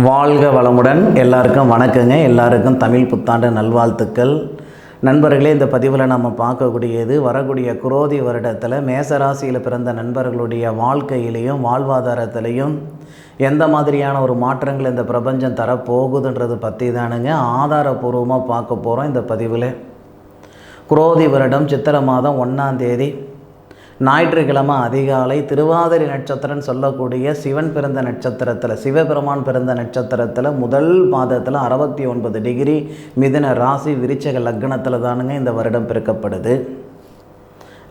வாழ்க வளமுடன். எல்லாருக்கும் வணக்கங்க. எல்லாருக்கும் தமிழ் புத்தாண்டு நல்வாழ்த்துக்கள். நண்பர்களே, இந்த பதிவில் நம்ம பார்க்கக்கூடியது வரக்கூடிய குரோதி வருடத்தில் மேசராசியில் பிறந்த நண்பர்களுடைய வாழ்க்கையிலையும் வாழ்வாதாரத்திலையும் எந்த மாதிரியான ஒரு மாற்றங்கள் இந்த பிரபஞ்சம் தரப்போகுதுன்றது பற்றி தானுங்க ஆதாரபூர்வமாக பார்க்க போகிறோம். இந்த பதிவில் குரோதி வருடம் சித்திரை மாதம் 1ஆம் தேதி ஞாயிற்றுக்கிழமை அதிகாலை திருவாதிரை நட்சத்திரம்னு சொல்லக்கூடிய சிவன் பிறந்த நட்சத்திரத்தில், சிவபெருமான் பிறந்த நட்சத்திரத்தில் முதல் பாதத்தில் 69 டிகிரி மிதுன ராசி விருச்சிக லக்னத்தில் தானுங்க இந்த வருடம் பிறக்கப்படுது.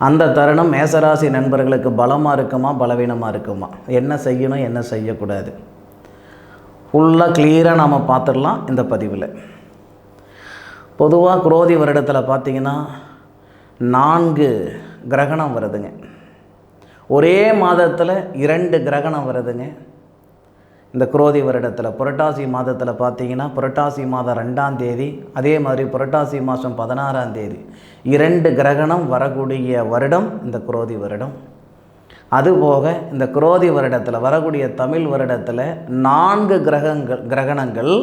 அந்த தருணம் மேசராசி நண்பர்களுக்கு பலமாக இருக்குமா பலவீனமாக இருக்குமா, என்ன செய்யணும் என்ன செய்யக்கூடாது, ஃபுல்லாக கிளியராக நாம் பார்த்துடலாம் இந்த பதிவில். பொதுவாக குரோதி வருடத்தில் பார்த்திங்கன்னா 4 கிரகணம் வருதுங்க. ஒரே மாதத்தில் 2 கிரகணம் வருதுங்க. இந்த குரோதி வருடத்தில் புரட்டாசி மாதத்தில் பார்த்திங்கன்னா புரட்டாசி மாதம் 2ஆம் தேதி, அதே மாதிரி புரட்டாசி மாதம் 16ஆம் தேதி 2 கிரகணம் வரக்கூடிய வருடம் இந்த குரோதி வருடம். அதுபோக இந்த குரோதி வருடத்தில் வரக்கூடிய தமிழ் வருடத்தில் 4 கிரகணங்கள்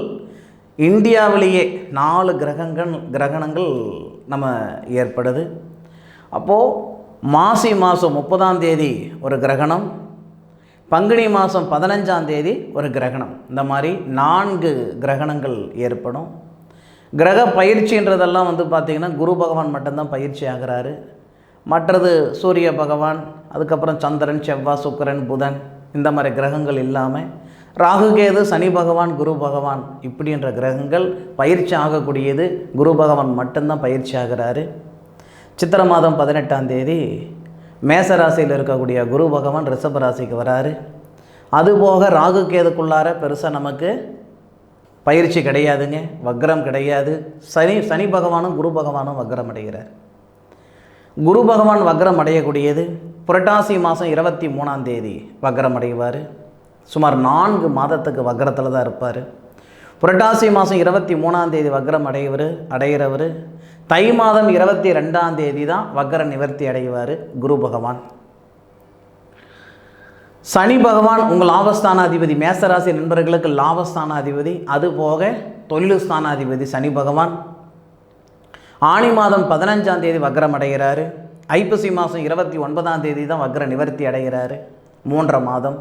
இந்தியாவிலேயே 4 கிரகணங்கள் நம்ம ஏற்படுது. அப்போது மாசி மாதம் 30ஆம் தேதி ஒரு கிரகணம், பங்குனி மாதம் 15ஆம் தேதி ஒரு கிரகணம், இந்த மாதிரி 4 கிரகணங்கள் ஏற்படும். கிரக பயிற்சின்றதெல்லாம் பார்த்திங்கன்னா குரு பகவான் மட்டும்தான் பயிற்சி ஆகிறாரு. மற்றது சூரிய பகவான், அதுக்கப்புறம் சந்திரன், செவ்வாய், சுக்கிரன், புதன், இந்த மாதிரி கிரகங்கள் இல்லாமல் ராகு, கேது, சனி பகவான், குரு பகவான் இப்படின்ற கிரகங்கள் பயிற்சி ஆகக்கூடியது குரு பகவான் மட்டும்தான் பயிற்சி ஆகிறாரு. சித்திரை மாதம் 18ஆம் தேதி மேசராசியில் இருக்கக்கூடிய குரு பகவான் ரிஷப ராசிக்கு வராரு. அதுபோக ராகு கேதுக்குள்ளார பெருசாக நமக்கு பயிற்சி கிடையாதுங்க, வக்ரம் கிடையாது. சனி பகவானும் குரு பகவானும் வக்ரம் அடைகிறார். குரு பகவான் வக்ரம் அடையக்கூடியது புரட்டாசி மாதம் 23ஆம் தேதி வக்ரம் அடைவார். சுமார் 4 மாதத்துக்கு வக்ரத்தில் தான் இருப்பார். புரட்டாசி மாதம் 23ஆம் தேதி வக்ரம் அடைகிறவர் தை மாதம் 22ஆம் தேதி தான் வக்ர நிவர்த்தி அடைவார் குரு பகவான். சனி பகவான் உங்கள் லாபஸ்தானாதிபதி, மேசராசி நண்பர்களுக்கு லாபஸ்தானாதிபதி, அதுபோக தொழில் ஸ்தானாதிபதி சனி பகவான் ஆனி மாதம் 15ஆம் தேதி வக்ரம் அடைகிறாரு. ஐப்பசி மாதம் 29ஆம் தேதி தான் வக்ர நிவர்த்தி அடைகிறாரு, 3 மாதம்.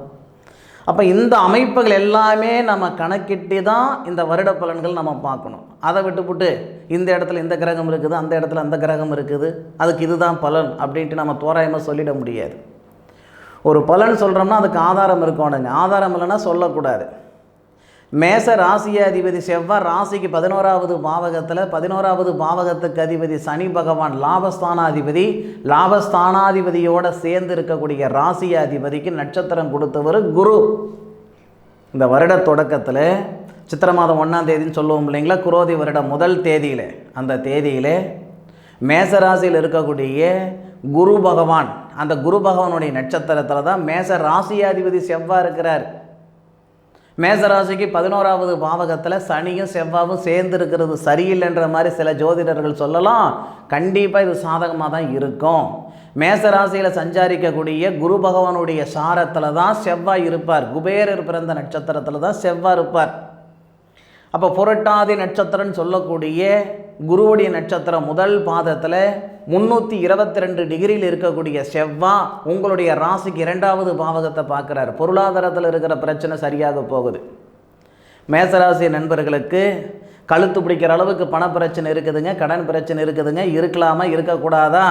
அப்போ இந்த அமைப்புகள் எல்லாமே நம்ம கணக்கிட்டு தான் இந்த வருட பலன்கள் நம்ம பார்க்கணும். அதை விட்டுப்புட்டு இந்த இடத்துல இந்த கிரகம் இருக்குது, அந்த இடத்துல அந்த கிரகம் இருக்குது, அதுக்கு இதுதான் பலன் அப்படின்ட்டு நம்ம தோராயமாக சொல்லிட முடியாது. ஒரு பலன் சொல்கிறோம்னா அதுக்கு ஆதாரம் இருக்கணுங்க. ஆதாரம் இல்லைன்னா சொல்லக்கூடாது. மேச ராசியாதிபதி செவ்வாய் ராசிக்கு 11வது பாவகத்தில், 11வது பாவகத்துக்கு அதிபதி சனி பகவான் லாபஸ்தானாதிபதி, லாபஸ்தானாதிபதியோடு சேர்ந்து இருக்கக்கூடிய ராசியாதிபதிக்கு நட்சத்திரம் கொடுத்தவர் குரு. இந்த வருட தொடக்கத்தில் சித்திரை மாதம் 1ஆம் தேதின்னு சொல்லுவோம் இல்லைங்களா, குரோதி வருடம் முதல் தேதியில், அந்த தேதியில் மேசராசியில் இருக்கக்கூடிய குரு பகவான், அந்த குரு பகவானுடைய நட்சத்திரத்தில் தான் மேச ராசியாதிபதி செவ்வாய் இருக்கிறார். மேசராசிக்கு 11வது பாவகத்தில் சனியும் செவ்வாயும் சேர்ந்து இருக்கிறது சரியில்லைன்ற மாதிரி சில ஜோதிடர்கள் சொல்லலாம். கண்டிப்பாக இது சாதகமாக தான் இருக்கும். மேசராசியில் சஞ்சாரிக்கக்கூடிய குரு பகவானுடைய சாரத்தில் தான் செவ்வாய் இருப்பார். குபேரர் பிறந்த நட்சத்திரத்தில் தான் செவ்வாய் இருப்பார். அப்போ புரட்டாதி நட்சத்திரம்னு சொல்லக்கூடிய குருவுடைய நட்சத்திரம் முதல் பாதத்தில் 322 டிகிரியில் இருக்கக்கூடிய செவ்வாய் உங்களுடைய ராசிக்கு 2வது பாவகத்தை பார்க்குறாரு. பொருளாதாரத்தில் இருக்கிற பிரச்சனை சரியாக போகுது. மேசராசி நண்பர்களுக்கு கழுத்து பிடிக்கிற அளவுக்கு பண பிரச்சனை இருக்குதுங்க, கடன் பிரச்சனை இருக்குதுங்க. இருக்கலாமா இருக்கக்கூடாதா,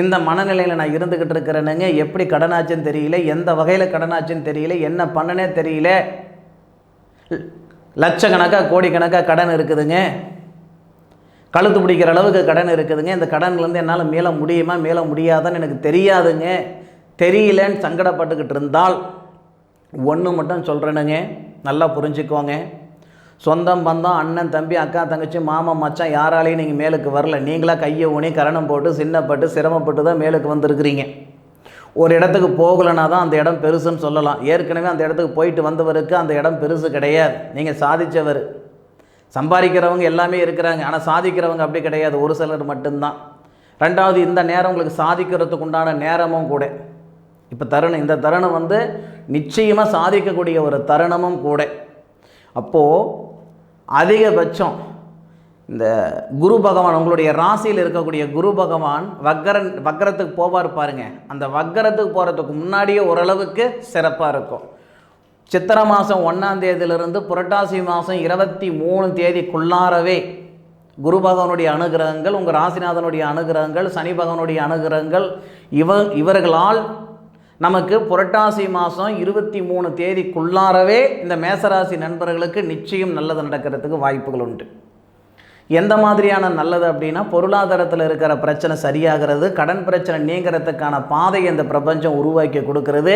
இந்த மனநிலையில் நான் இருந்துக்கிட்டு இருக்கிறேனுங்க, எப்படி கடனாச்சுன்னு தெரியல, எந்த வகையில் கடனாச்சுன்னு தெரியல, என்ன பண்ணனே தெரியல, லட்சக்கணக்காக கோடிக்கணக்காக கடன் இருக்குதுங்க, கழுத்து பிடிக்கிற அளவுக்கு கடன் இருக்குதுங்க, இந்த கடன்லேருந்து என்னால் மீள முடியுமா மீள முடியாதான்னு எனக்கு தெரியாதுங்க, தெரியலன்னு சங்கடப்பட்டுக்கிட்டு இருந்தால் ஒன்று மட்டும் சொல்கிறேனுங்க, நல்லா புரிஞ்சுக்கோங்க. சொந்தம் பந்தம், அண்ணன் தம்பி, அக்கா தங்கச்சி, மாமன் மச்சான் யாராலையும் நீங்கள் மேலுக்கு வரல. நீங்களாக கையை ஊனி கரணம் போட்டு சின்னப்பட்டு சிரமப்பட்டு தான் மேலுக்கு வந்திருக்கிறீங்க. ஒரு இடத்துக்கு போகலைன்னா தான் அந்த இடம் பெருசுன்னு சொல்லலாம். ஏற்கனவே அந்த இடத்துக்கு போயிட்டு வந்தவருக்கு அந்த இடம் பெருசு கிடையாது. நீங்கள் சாதித்தவர். சம்பாதிக்கிறவங்க எல்லாமே இருக்கிறாங்க, ஆனால் சாதிக்கிறவங்க அப்படி கிடையாது, ஒரு சிலர் மட்டும்தான். 2வது, இந்த நேரம் உங்களுக்கு சாதிக்கிறதுக்கு உண்டான நேரமும் கூட. இப்போ இந்த தருணம் நிச்சயமாக சாதிக்கக்கூடிய ஒரு தருணமும் கூட. அப்போது அதிகபட்சம் இந்த குரு பகவான் உங்களுடைய ராசியில் இருக்கக்கூடிய குரு பகவான் வக்கரத்துக்கு போவார் பாருங்க. அந்த வக்கரத்துக்கு போகிறதுக்கு முன்னாடியே ஓரளவுக்கு சிறப்பாக இருக்கும். சித்திரை மாதம் 1ஆம் தேதியிலிருந்து புரட்டாசி மாதம் 23 தேதிக்குள்ளாரவே குரு பகவானுடைய அனுகிரகங்கள், உங்கள் ராசிநாதனுடைய அனுகிரகங்கள், சனி பகவானுடைய அனுகிரகங்கள் இவர்களால் நமக்கு புரட்டாசி மாதம் 23 தேதிக்குள்ளாரவே இந்த மேசராசி நண்பர்களுக்கு நிச்சயம் நல்லது நடக்கிறதுக்கு வாய்ப்புகள் உண்டு. எந்த மாதிரியான நல்லது அப்படின்னா, பொருளாதாரத்தில் இருக்கிற பிரச்சனை சரியாகிறது, கடன் பிரச்சனை நீங்கிறதுக்கான பாதையை இந்த பிரபஞ்சம் உருவாக்கி கொடுக்கறது.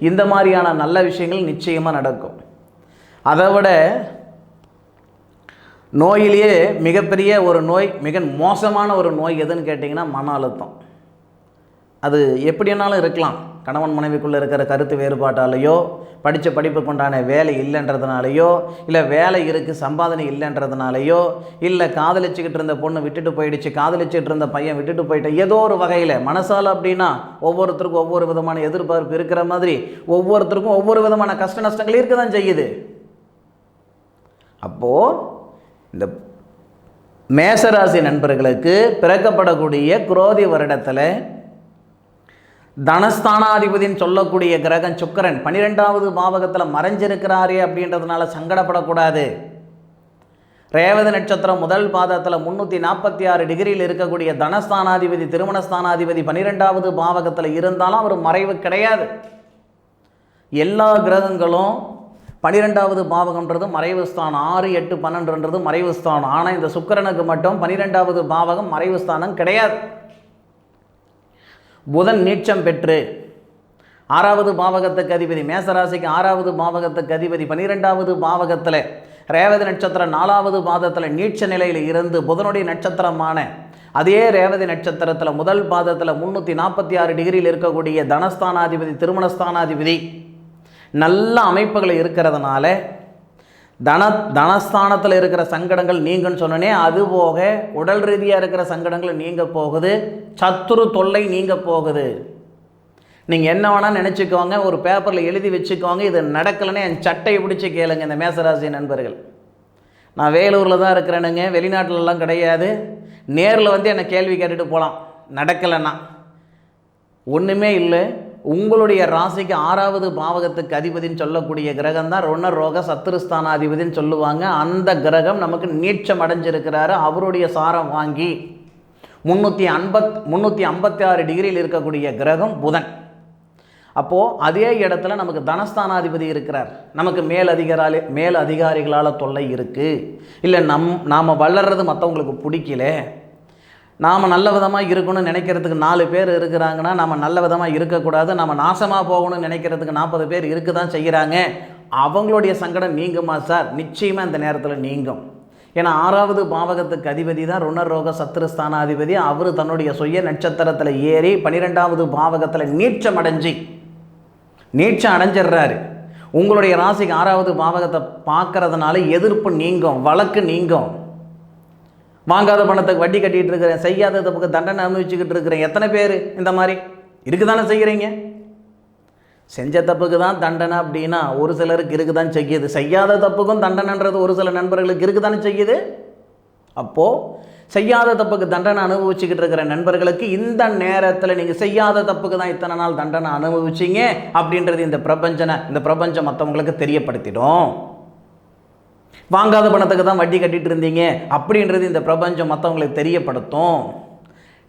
இந்த மாதிரியான நல்ல விஷயங்கள் நிச்சயமாக நடக்கும். அதை விட நோயிலேயே மிகப்பெரிய ஒரு நோய், மிக மோசமான ஒரு நோய் எதுன்னு கேட்டிங்கன்னா மன அழுத்தம். அது எப்படினாலும் இருக்கலாம். கணவன் மனைவிக்குள்ளே இருக்கிற கருத்து வேறுபாட்டாலேயோ, படித்த படிப்புக்கு உண்டான வேலை இல்லைன்றதுனாலையோ, இல்லை வேலை இருக்குது சம்பாதனை இல்லைன்றதுனாலையோ, இல்லை காதலிச்சுக்கிட்டு இருந்த பொண்ணு விட்டுட்டு போயிடுச்சு, காதலிச்சுக்கிட்டு இருந்த பையன் விட்டுட்டு போயிட்ட, ஏதோ ஒரு வகையில் மனசால் அப்படின்னா ஒவ்வொருத்தருக்கும் ஒவ்வொரு விதமான எதிர்பார்ப்பு இருக்கிற மாதிரி ஒவ்வொருத்தருக்கும் ஒவ்வொரு விதமான கஷ்ட நஷ்டங்கள் இருக்க தான் செய்யுது. அப்போது இந்த மேசராசி நண்பர்களுக்கு பிறக்கப்படக்கூடிய குரோதி வருடத்தில் தனஸ்தானாதிபதின்னு சொல்லக்கூடிய கிரகம் சுக்கிரன் 12வது பாவகத்தில் மறைஞ்சிருக்கிறாரே அப்படின்றதுனால சங்கடப்படக்கூடாது. ரேவதி நட்சத்திரம் முதல் பாதத்தில் 346 டிகிரியில் இருக்கக்கூடிய தனஸ்தானாதிபதி திருமணஸ்தானாதிபதி 12வது பாவகத்தில் இருந்தாலும் அவர் மறைவு கிடையாது. எல்லா கிரகங்களும் 12வது பாவகம்ன்றது மறைவு ஸ்தானம், 6, 8, 12ன்றது மறைவு ஸ்தானம். ஆனால் இந்த சுக்கிரனுக்கு மட்டும் 12வது பாவகம் மறைவு ஸ்தானம் கிடையாது. புதன் நீச்சம் பெற்று 6வது பாவகத்துக்கு அதிபதி, மேசராசிக்கு 6வது பாவகத்துக்கு அதிபதி 12வது பாவகத்தில் ரேவதி நட்சத்திரம் 4வது பாதத்தில் நீச்ச நிலையில் இருந்து புதனுடைய நட்சத்திரமான அதே ரேவதி நட்சத்திரத்தில் முதல் பாதத்தில் 346 டிகிரியில் இருக்கக்கூடிய தனஸ்தானாதிபதி திருமணஸ்தானாதிபதி நல்ல அமைப்புகள் இருக்கிறதுனால தனஸ்தானத்தில் இருக்கிற சங்கடங்கள் நீங்கன்னு சொன்னனே, அதுபோக உடல் ரீதியாக இருக்கிற சங்கடங்கள் நீங்க போகுது, சத்துரு தொல்லை நீங்க போகுது. நீங்கள் என்ன வேணால் நினச்சிக்கோங்க, ஒரு பேப்பரில் எழுதி வச்சுக்கோங்க. இது நடக்கலைன்னு என் சட்டையை பிடிச்சி கேளுங்க. இந்த மேசராசி நண்பர்கள், நான் வேலூரில் தான் இருக்கிறேனுங்க, வெளிநாட்டிலலாம் கிடையாது. நேரில் வந்து என்னை கேள்வி கேட்டுட்டு போகலாம். நடக்கலைன்னா ஒன்றுமே இல்லை. உங்களுடைய ராசிக்கு 6வது பாவகத்துக்கு அதிபதினு சொல்லக்கூடிய கிரகம் தான் ருண ரோக சத்துருஸ்தானாதிபதினு சொல்லுவாங்க. அந்த கிரகம் நமக்கு நீச்சம் அடைஞ்சிருக்கிறாரு. அவருடைய சாரம் வாங்கி 356 டிகிரியில் இருக்கக்கூடிய கிரகம் புதன். அப்போது அதே இடத்துல நமக்கு தனஸ்தானாதிபதி இருக்கிறார். நமக்கு மேல் அதிகாரிகளால் தொல்லை இருக்குது, இல்லை நாம் வளர்றது மற்றவங்களுக்கு பிடிக்கல, நாம் நல்ல விதமாக இருக்கணும்னு நினைக்கிறதுக்கு 4 பேர் இருக்கிறாங்கன்னா நம்ம நல்ல விதமாக இருக்கக்கூடாது, நம்ம நாசமாக போகணும்னு நினைக்கிறதுக்கு 40 பேர் இருக்க தான் செய்கிறாங்க. அவங்களுடைய சங்கடம் நீங்குமா சார்? நிச்சயமாக இந்த நேரத்தில் நீங்கும். ஏன்னா 6வது பாவகத்துக்கு அதிபதி தான் ருணரோக சத்துருஸ்தானாதிபதி. அவர் தன்னுடைய சுய நட்சத்திரத்தில் ஏறி 12வது பாவகத்தில் நீச்சம் அடைஞ்சிடுறாரு. உங்களுடைய ராசிக்கு 6வது பாவகத்தை பார்க்கறதுனால எதிர்ப்பு நீங்கும், வழக்கு நீங்கும். வாங்காத பணத்துக்கு வட்டி கட்டிகிட்டு இருக்கிறேன், செய்யாத தப்புக்கு தண்டனை அனுபவிச்சுக்கிட்டு இருக்கிறேன். எத்தனை பேர் இந்த மாதிரி இருக்குதானே செய்கிறீங்க? செஞ்ச தப்புக்கு தான் தண்டனை அப்படின்னா ஒரு சிலருக்கு இருக்குதான் செய்யுது. செய்யாத தப்புக்கும் தண்டனைன்றது ஒரு சில நண்பர்களுக்கு இருக்குதானே செய்யுது. அப்போது செய்யாத தப்புக்கு தண்டனை அனுபவிச்சுக்கிட்டு இருக்கிற நண்பர்களுக்கு இந்த நேரத்தில் நீங்கள் செய்யாத தப்புக்கு தான் இத்தனை நாள் தண்டனை அனுபவிச்சிங்க அப்படின்றது இந்த பிரபஞ்சம் மற்றவங்களுக்கு தெரியப்படுத்திடும். வாங்காத பணத்துக்கு தான் வட்டி கட்டிகிட்டு இருந்தீங்க அப்படின்றது இந்த பிரபஞ்சம் மற்றவங்களுக்கு தெரியப்படுத்தும்.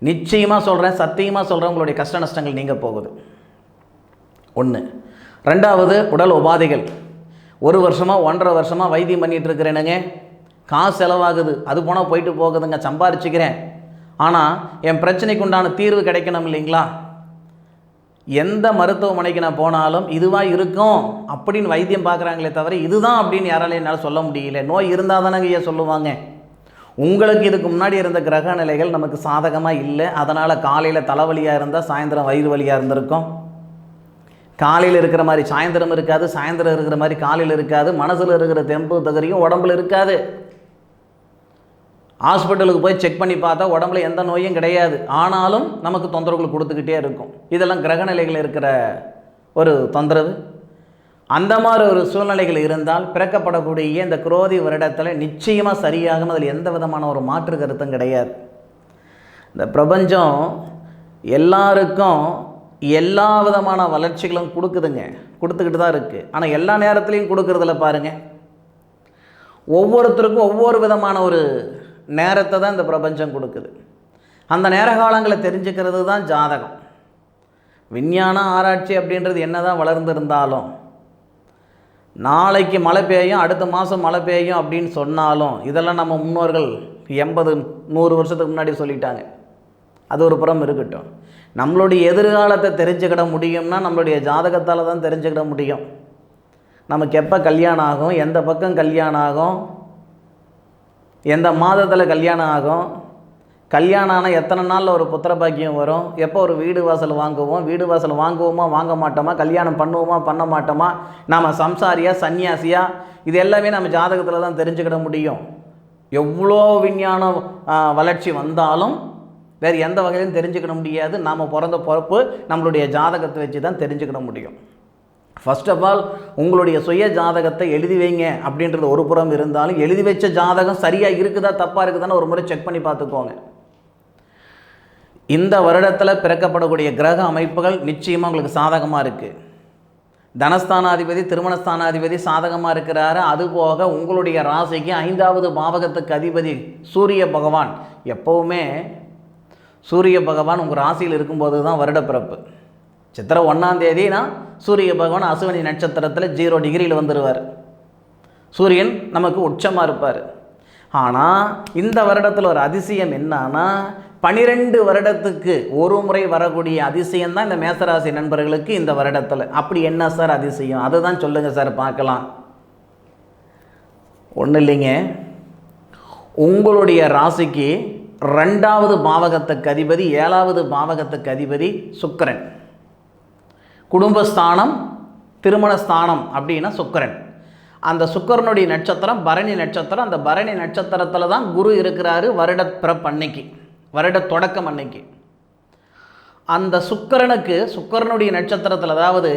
நிச்சயமாக சொல்கிறேன், சத்தியமாக சொல்கிறேன், உங்களுடைய கஷ்ட நஷ்டங்கள் நீங்கள் போகுது. 1. 2வது உடல் உபாதைகள். 1 வருஷமாக 1.5 வருஷமாக வைத்தியம் பண்ணிகிட்டு இருக்கிறேனுங்க, காசு செலவாகுது, அது போனால் போயிட்டு போகுதுங்க, சம்பாரிச்சுக்கிறேன், ஆனால் என் பிரச்சனைக்கு உண்டான தீர்வு கிடைக்கணும் இல்லைங்களா? எந்த மருத்துவமனைக்கு நான் போனாலும் இதுவாக இருக்கும் அப்படின்னு வைத்தியம் பார்க்குறாங்களே தவிர இதுதான் அப்படின்னு யாராலையும் என்னால் சொல்ல முடியல. நோய் இருந்தால் தானங்க ஐயா சொல்லுவாங்க. உங்களுக்கு இதுக்கு முன்னாடி இருந்த கிரக நிலைகள் நமக்கு சாதகமாக இல்லை. அதனால் காலையில் தலைவலியாக இருந்தால் சாயந்தரம் வயிறு வலியாக இருந்திருக்கும். காலையில் இருக்கிற மாதிரி சாயந்தரம் இருக்காது, சாயந்தரம் இருக்கிற மாதிரி காலையில் இருக்காது. மனசில் இருக்கிற தெம்பு தகரியும் உடம்புல இருக்காது. ஹாஸ்பிட்டலுக்கு போய் செக் பண்ணி பார்த்தா உடம்புல எந்த நோயும் கிடையாது, ஆனாலும் நமக்கு தொந்தரவுகள் கொடுத்துக்கிட்டே இருக்கும். இதெல்லாம் கிரகநிலைகள் இருக்கிற ஒரு தொந்தரவு. அந்த மாதிரி ஒரு சூழ்நிலைகள் இருந்தால் பிறக்கப்படக்கூடிய இந்த குரோதி வருடத்தில் நிச்சயமாக சரியாகும். அதில் எந்த விதமான ஒரு மாற்று கருத்தும் கிடையாது. இந்த பிரபஞ்சம் எல்லாருக்கும் எல்லா விதமான வளர்ச்சிகளும் கொடுக்குதுங்க, கொடுத்துக்கிட்டு தான் இருக்குது. ஆனால் எல்லா நேரத்துலையும் கொடுக்குறதில்ல பாருங்கள். ஒவ்வொருத்தருக்கும் ஒவ்வொரு விதமான ஒரு நேரத்தை தான் இந்த பிரபஞ்சம் கொடுக்குது. அந்த நேர காலங்களை தெரிஞ்சுக்கிறது தான் ஜாதகம். விஞ்ஞான ஆராய்ச்சி அப்படின்றது என்ன தான் வளர்ந்துருந்தாலும், நாளைக்கு மழை பெய்யும், அடுத்த மாதம் மழை பெய்யும் அப்படின்னு சொன்னாலும் இதெல்லாம் நம்ம முன்னோர்கள் 80-100 வருஷத்துக்கு முன்னாடி சொல்லிட்டாங்க. அது ஒரு புறம் இருக்கட்டும். நம்மளுடைய எதிர்காலத்தை தெரிஞ்சுக்கிட முடியும்னா நம்மளுடைய ஜாதகத்தால் தான் தெரிஞ்சுக்கிட முடியும். நமக்கு எப்போ கல்யாணம் ஆகும், எந்த பக்கம் கல்யாணம் ஆகும், எந்த மாதத்தில் கல்யாணம் ஆகும், கல்யாணம் ஆனால் எத்தனை நாளில் ஒரு புத்திர பாக்கியம் வரும், எப்போ ஒரு வீடு வாசல் வாங்குவோம், வீடு வாசல் வாங்குவோமா வாங்க மாட்டோமா, கல்யாணம் பண்ணுவோமா பண்ண மாட்டோமா, நாம் சம்சாரியா சன்னியாசியா, இது எல்லாமே நம்ம ஜாதகத்தில் தான் தெரிஞ்சுக்கிட முடியும். எவ்வளோ விஞ்ஞான வளர்ச்சி வந்தாலும் வேறு எந்த வகையிலும் தெரிஞ்சுக்கிட முடியாது. நாம் பிறந்த பொறுப்பு நம்மளுடைய ஜாதகத்தை வச்சு தான் தெரிஞ்சுக்கிட முடியும். ஃபர்ஸ்ட் ஆஃப் ஆல் உங்களுடைய சுய ஜாதகத்தை எழுதி வைங்க அப்படின்றது ஒரு புறம் இருந்தாலும், எழுதி வச்ச ஜாதகம் சரியாக இருக்குதா தப்பாக இருக்குதான்னு ஒரு முறை செக் பண்ணி பார்த்துக்கோங்க. இந்த வருடத்தில் பிறக்கப்படக்கூடிய கிரக அமைப்புகள் நிச்சயமாக உங்களுக்கு சாதகமாக இருக்குது. தனஸ்தானாதிபதி திருமணஸ்தானாதிபதி சாதகமாக இருக்கிறாரு. அதுபோக உங்களுடைய ராசிக்கு 5வது பாவகத்துக்கு அதிபதி சூரிய பகவான். எப்போவுமே சூரிய பகவான் உங்கள் ராசியில் இருக்கும்போது தான் வருட பிறப்பு. சித்திரை 1ஆம் தேதினா சூரிய பகவான் அசுவனி நட்சத்திரத்தில் 0 டிகிரியில் வந்துடுவார். சூரியன் நமக்கு உச்சமாக இருப்பார். ஆனால் இந்த வருடத்தில் ஒரு அதிசயம் என்னன்னா, 12 வருடத்துக்கு ஒரு முறை வரக்கூடிய அதிசயம் தான் இந்த மேசராசி நண்பர்களுக்கு இந்த வருடத்தில். அப்படி என்ன சார் அதிசயம், அதை தான் சொல்லுங்கள் சார் பார்க்கலாம். ஒன்றும் இல்லைங்க, உங்களுடைய ராசிக்கு 2வது பாவகத்துக்கு அதிபதி 7வது பாவகத்துக்கு அதிபதி சுக்கிரன். குடும்பஸ்தானம் திருமணஸ்தானம் அப்படின்னா சுக்கிரன். அந்த சுக்கிரனுடைய நட்சத்திரம் பரணி நட்சத்திரம். அந்த பரணி நட்சத்திரத்தில் தான் குரு இருக்கிறாரு வருட பிறப்பு அன்னைக்கு, வருட தொடக்கம் அன்னைக்கு. அந்த சுக்கிரனுக்கு சுக்கிரனுடைய நட்சத்திரத்தில், அதாவது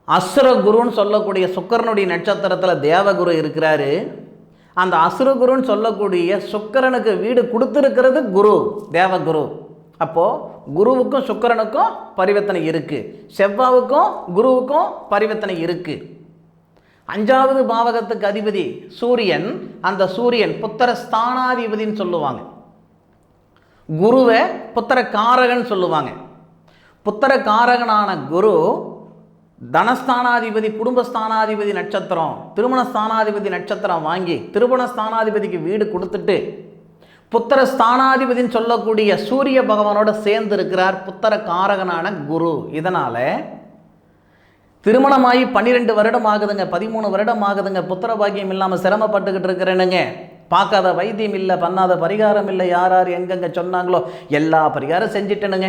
அசுரகுருன்னு சொல்லக்கூடிய சுக்கிரனுடைய நட்சத்திரத்தில் தேவகுரு இருக்கிறாரு. அந்த அசுரகுருன்னு சொல்லக்கூடிய சுக்கிரனுக்கு வீடு கொடுத்துருக்கிறது குரு, தேவகுரு. அப்போது குருவுக்கும் சுக்கிரனுக்கும் பரிவர்த்தனை இருக்குது, செவ்வாவுக்கும் குருவுக்கும் பரிவர்த்தனை இருக்குது. 5வது பாவகத்துக்கு அதிபதி சூரியன். அந்த சூரியன் புத்திர ஸ்தானாதிபதினு சொல்லுவாங்க, குருவை புத்திர காரகன் சொல்லுவாங்க. புத்திர காரகனான குரு தனஸ்தானாதிபதி குடும்பஸ்தானாதிபதி நட்சத்திரம் திருமணஸ்தானாதிபதி நட்சத்திரம் வாங்கி திருமணஸ்தானாதிபதிக்கு வீடு கொடுத்துட்டு புத்திர ஸ்தானாதிபதினு சொல்லக்கூடிய சூரிய பகவானோட சேர்ந்து இருக்கிறார் புத்திர காரகனான குரு. இதனால் திருமணமாகி 12 வருடம் ஆகுதுங்க, 13 வருடம் ஆகுதுங்க, புத்திர பாக்கியம் இல்லாமல் சிரமப்பட்டுக்கிட்டு இருக்கிறேனுங்க. பார்க்காத வைத்தியம் இல்லை, பண்ணாத பரிகாரம் இல்லை, யார் யார் எங்கெங்கே சொன்னாங்களோ எல்லா பரிகாரம் செஞ்சிட்டனுங்க,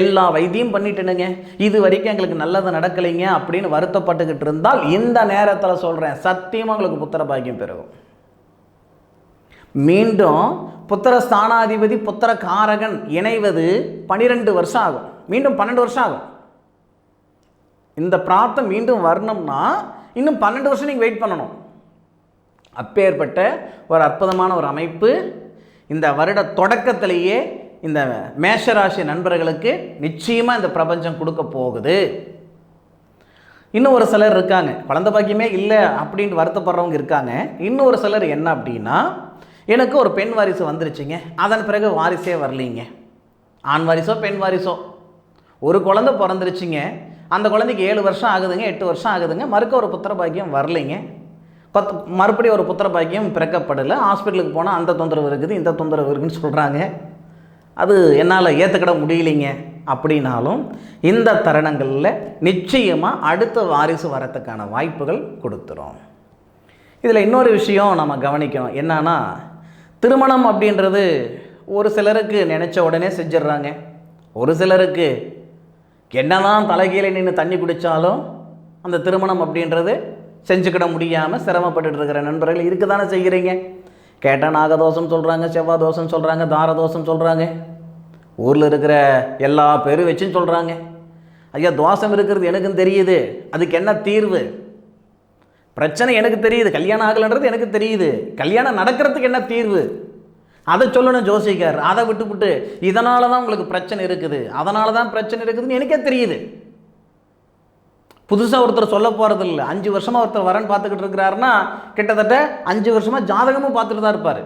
எல்லா வைத்தியம் பண்ணிட்டனுங்க, இது வரைக்கும் எங்களுக்கு நல்லது நடக்கலைங்க அப்படின்னு வருத்தப்பட்டுக்கிட்டு இருந்தால் இந்த நேரத்தில் சொல்கிறேன், சத்தியமாக உங்களுக்கு புத்திர பாக்கியம் பெருகும். மீண்டும் புத்திர ஸ்தானாதிபதி புத்திர காரகன் இணைவது 12 வருஷம் ஆகும், மீண்டும் 12 வருஷம் ஆகும். இந்த பிராப்தம் மீண்டும் வரணும்னா இன்னும் 12 வருஷம் நீங்கள் வெயிட் பண்ணணும். அப்பேற்பட்ட ஒரு அற்புதமான ஒரு அமைப்பு இந்த வருட தொடக்கத்திலேயே இந்த மேஷராசி நண்பர்களுக்கு நிச்சயமாக இந்த பிரபஞ்சம் கொடுக்க போகுது. இன்னும் ஒரு சிலர் இருக்காங்க, குழந்தை பாக்கியமே இல்லை அப்படின்ட்டு வருத்தப்படுறவங்க இருக்காங்க. இன்னும் ஒரு சிலர் என்ன அப்படின்னா, எனக்கு ஒரு பெண் வாரிசு வந்துருச்சுங்க, அதன் பிறகு வாரிசே வரலிங்க, ஆண் வாரிசோ பெண் வாரிசோ, ஒரு குழந்தை பிறந்துருச்சுங்க, அந்த குழந்தைக்கு 7 வருஷம் ஆகுதுங்க, 8 வருஷம் ஆகுதுங்க, மறுக்க ஒரு புத்திர பாக்கியம் வரலைங்க, மறுபடியும் ஒரு புத்திர பாக்கியம் பிறக்கப்படலை, ஹாஸ்பிட்டலுக்கு போனால் அந்த தொந்தரவு இருக்குது இந்த தொந்தரவு இருக்குதுன்னு சொல்கிறாங்க. அது என்னால் ஏற்றுக்கிட முடியலைங்க. அப்படின்னாலும் இந்த தருணங்களில் நிச்சயமாக அடுத்த வாரிசு வரத்துக்கான வாய்ப்புகள் கொடுத்துரும். இதில் இன்னொரு விஷயம் நம்ம கவனிக்கணும், என்னன்னா திருமணம் அப்படின்றது ஒரு சிலருக்கு நினச்ச உடனே செஞ்சிடுறாங்க, ஒரு சிலருக்கு என்னதான் தலைகீழ நின்று தண்ணி குடித்தாலும் அந்த திருமணம் அப்படின்றது செஞ்சுக்கிட முடியாமல் சிரமப்பட்டு இருக்கிற நண்பர்கள் இருக்க தானே செய்கிறீங்க. கேட்டால் நாகதோஷம் சொல்கிறாங்க, செவ்வாய் தோஷம் சொல்கிறாங்க, தாரதோஷம் சொல்கிறாங்க, ஊரில் இருக்கிற எல்லா பேரும் வச்சுன்னு சொல்கிறாங்க. ஐயா தோஷம் இருக்கிறது எனக்கும் தெரியுது, அதுக்கு என்ன தீர்வு? பிரச்சனை எனக்கு தெரியுது, கல்யாணம் ஆகலைன்றது எனக்கு தெரியுது, கல்யாணம் நடக்கிறதுக்கு என்ன தீர்வு? அதை சொல்லணும் ஜோசிக்கார். அதை விட்டுவிட்டு இதனால தான் உங்களுக்கு பிரச்சனை இருக்குது, அதனால தான் பிரச்சனை இருக்குதுன்னு எனக்கே தெரியுது. புதுசாக ஒருத்தர் சொல்ல போகிறது இல்லை. 5 வருஷமாக ஒருத்தர் வரன் பார்த்துக்கிட்டு இருக்கிறாருன்னா கிட்டத்தட்ட 5 வருஷமாக ஜாதகமும் பார்த்துட்டு தான் இருப்பார்.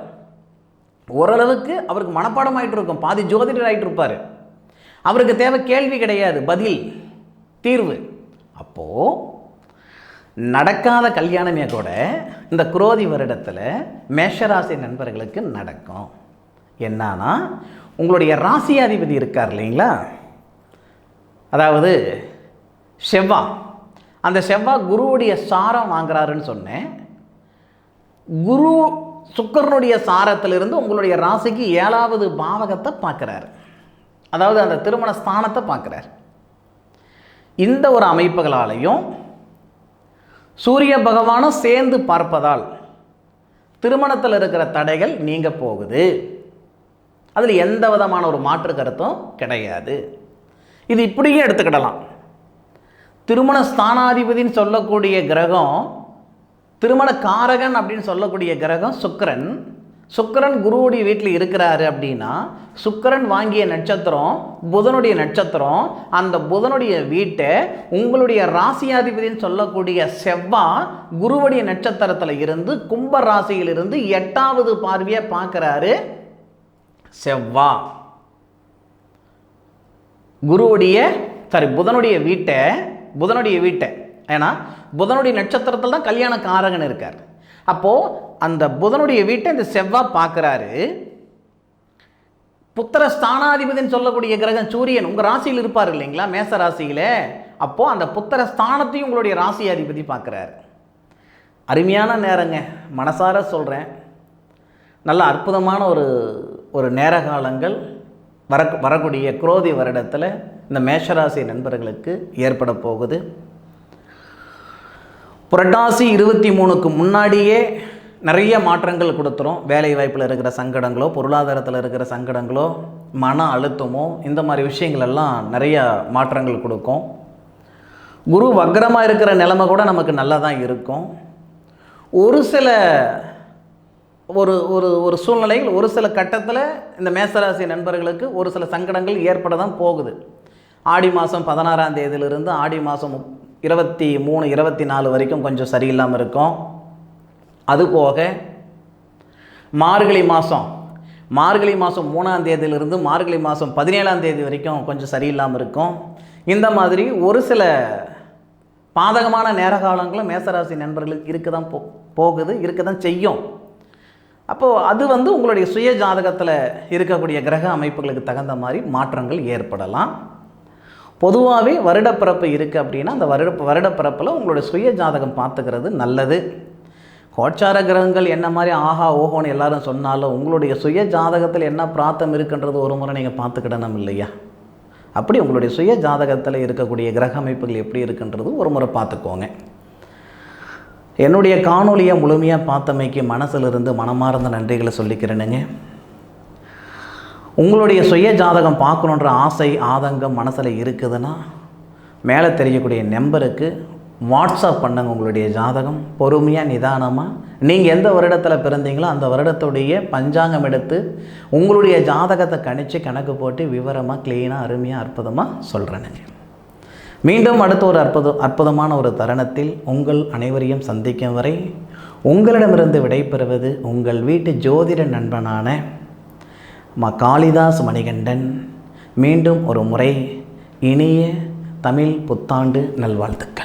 ஓரளவுக்கு அவருக்கு மனப்பாடம் ஆகிட்டு இருக்கும், பாதி ஜோதிடர் ஆகிட்டு இருப்பார். அவருக்கு தேவை கேள்வி கிடையாது, பதில், தீர்வு. அப்போது நடக்காத கல்யாணமே கூட இந்த குரோதி வருடத்தில் மேஷராசி நண்பர்களுக்கு நடக்கும். என்னன்னா, உங்களுடைய ராசியாதிபதி இருக்கார் இல்லைங்களா, அதாவது செவ்வாய். அந்த செவ்வாய் குருவுடைய சாரம் வாங்குறாருன்னு சொன்னேன். குரு சுக்கிரனுடைய சாரத்திலிருந்து உங்களுடைய ராசிக்கு 7வது பாவகத்தை பார்க்குறாரு, அதாவது அந்த திருமண ஸ்தானத்தை பார்க்குறார். இந்த ஒரு அமைப்புகளாலையும் சூரிய பகவானும் சேர்ந்து பார்ப்பதால் திருமணத்தில் இருக்கிற தடைகள் நீங்க போகுது. அதில் எந்த விதமான ஒரு மாற்று கருத்தும் கிடையாது. இது இப்படியே எடுத்துக்கிடலாம். திருமண ஸ்தானாதிபதினு சொல்லக்கூடிய கிரகம், திருமண காரகன் அப்படின்னு சொல்லக்கூடிய கிரகம் சுக்கிரன். சுக்கிரன் குருவுடைய வீட்டில் இருக்கிறாரு அப்படின்னா, சுக்கிரன் வாங்கிய நட்சத்திரம் புதனுடைய நட்சத்திரம். அந்த புதனுடைய வீட்டை உங்களுடைய ராசியாதிபதினு சொல்லக்கூடிய செவ்வாய் குருவுடைய நட்சத்திரத்தில் இருந்து கும்ப ராசியிலிருந்து 8வது பார்வையை பார்க்குறாரு. செவ்வாய் புதனுடைய வீட்டை ஏன்னா புதனுடைய நட்சத்திரத்தில் தான் கல்யாண காரகன் இருக்கார். அப்போது அந்த புதனுடைய வீட்டை இந்த செவ்வாய் பார்க்குறாரு. புத்திர ஸ்தானாதிபதினு சொல்லக்கூடிய கிரகம் சூரியன் உங்கள் ராசியில் இருப்பார் இல்லைங்களா, மேச ராசியில். அப்போது அந்த புத்திர ஸ்தானத்தையும் உங்களுடைய ராசி அதிபதி பார்க்குறாரு. அருமையான நேரங்க, மனசார சொல்கிறேன். நல்ல அற்புதமான ஒரு நேர காலங்கள் வரக்கூடிய குரோதி வருடத்தில் இந்த மேஷராசி நண்பர்களுக்கு ஏற்பட போகுது. புரட்டாசி 23க்கு முன்னாடியே நிறைய மாற்றங்கள் கொடுத்துரும். வேலை வாய்ப்பில் இருக்கிற சங்கடங்களோ, பொருளாதாரத்தில் இருக்கிற சங்கடங்களோ, மன அழுத்தமோ, இந்த மாதிரி விஷயங்கள் எல்லாம் நிறைய மாற்றங்கள் கொடுக்கும். குரு வக்ரமாக இருக்கிற நிலைமை கூட நமக்கு நல்லா தான் இருக்கும். ஒரு சில ஒரு சூழ்நிலைகள், ஒரு சில கட்டத்தில் இந்த மேசராசி நண்பர்களுக்கு ஒரு சில சங்கடங்கள் ஏற்பட தான் போகுது. ஆடி மாதம் 16ஆம் தேதியிலிருந்து ஆடி மாதம் 23, 24 வரைக்கும் கொஞ்சம் சரியில்லாமல் இருக்கும். அதுபோக மார்கழி மாதம் 3ஆம் தேதியிலிருந்து மார்கழி மாதம் 17ஆம் தேதி வரைக்கும் கொஞ்சம் சரியில்லாமல் இருக்கும். இந்த மாதிரி ஒரு சில பாதகமான நேர காலங்களும் மேசராசி நண்பர்களுக்கு இருக்க தான் செய்யும். அப்போது அது உங்களுடைய சுய ஜாதகத்தில் இருக்கக்கூடிய கிரக அமைப்புகளுக்கு தகுந்த மாதிரி மாற்றங்கள் ஏற்படலாம். பொதுவாகவே வருடப்பிறப்பு இருக்குது அப்படின்னா அந்த வருடப்பிறப்பில் உங்களுடைய சுய ஜாதகம் பார்த்துக்கிறது நல்லது. கோச்சார கிரகங்கள் என்ன மாதிரி ஆஹா ஓஹோன்னு எல்லாரும் சொன்னாலும் உங்களுடைய சுய ஜாதகத்தில் என்ன பிராத்தம் இருக்குன்றது ஒரு முறை நீங்கள் பார்த்துக்கிடணும் இல்லையா? அப்படி உங்களுடைய சுய ஜாதகத்தில் இருக்கக்கூடிய கிரக அமைப்புகள் எப்படி இருக்குன்றது ஒரு முறை பார்த்துக்கோங்க. என்னுடைய காணொலியை முழுமையாக பார்த்தமைக்கு மனசிலிருந்து மனமார்ந்த நன்றிகளை சொல்லிக்கிறேனுங்க. உங்களுடைய சுய ஜாதகம் பார்க்கணுன்ற ஆசை ஆதங்கம் மனசில் இருக்குதுன்னா மேலே தெரியக்கூடிய நம்பருக்கு வாட்ஸ்அப் பண்ணுங்க. உங்களுடைய ஜாதகம் பொறுமையாக நிதானமாக நீங்கள் எந்த வருடத்தில் பிறந்தீங்களோ அந்த வருடத்துடைய பஞ்சாங்கம் எடுத்து உங்களுடைய ஜாதகத்தை கணித்து கணக்கு போட்டு விவரமாக க்ளீனாக அருமையாக அற்புதமாக சொல்கிறேனுங்க. மீண்டும் அடுத்த ஒரு அற்புதமான ஒரு தருணத்தில் உங்கள் அனைவரையும் சந்திக்கும் வரை உங்களிடமிருந்து விடைபெறுவது உங்கள் வீட்டு ஜோதிட நண்பனான காளிதாஸ் மணிகண்டன். மீண்டும் ஒரு முறை இனிய தமிழ் புத்தாண்டு நல்வாழ்த்துக்கள்.